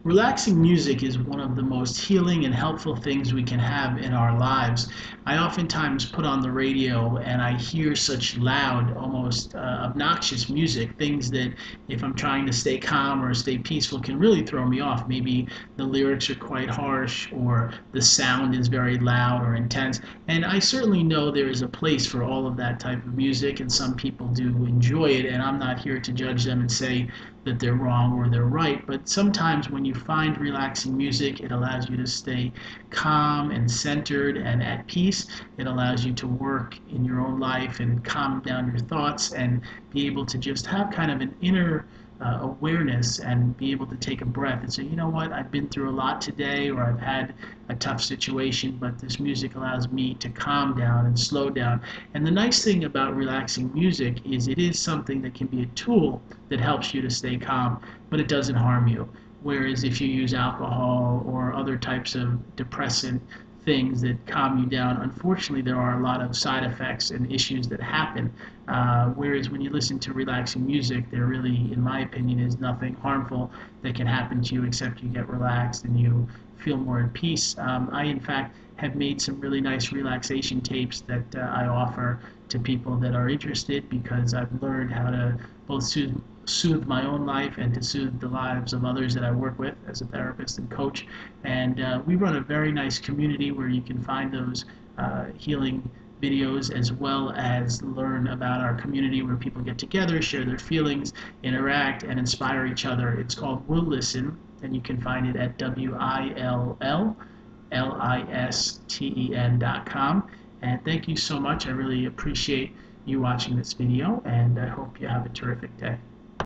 Relaxing music is one of the most healing and helpful things we can have in our lives. I oftentimes put on the radio and I hear such loud, almost obnoxious music, things that if I'm trying to stay calm or stay peaceful can really throw me off. Maybe the lyrics are quite harsh or the sound is very loud or intense. And I certainly know there is a place for all of that type of music, and some people do enjoy it, and I'm not here to judge them and say that they're wrong or they're right. But sometimes when you find relaxing music, it allows you to stay calm and centered and at peace. It allows you to work in your own life and calm down your thoughts and be able to just have kind of an inner awareness and be able to take a breath and say, you know what, I've been through a lot today, or I've had a tough situation, but this music allows me to calm down and slow down. And the nice thing about relaxing music is it is something that can be a tool that helps you to stay calm, but it doesn't harm you. Whereas if you use alcohol or other types of depressant things that calm you down, unfortunately, there are a lot of side effects and issues that happen. Whereas when you listen to relaxing music, there really, in my opinion, is nothing harmful that can happen to you except you get relaxed and you feel more at peace. I, in fact, have made some really nice relaxation tapes that I offer to people that are interested because I've learned how to both soothe my own life and to soothe the lives of others that I work with as a therapist and coach. And we run a very nice community where you can find those healing videos as well as learn about our community where people get together, share their feelings, interact, and inspire each other. It's called Will Listen, and you can find it at WILLLISTEN.com. And thank you so much. I really appreciate you watching this video, and I hope you have a terrific day.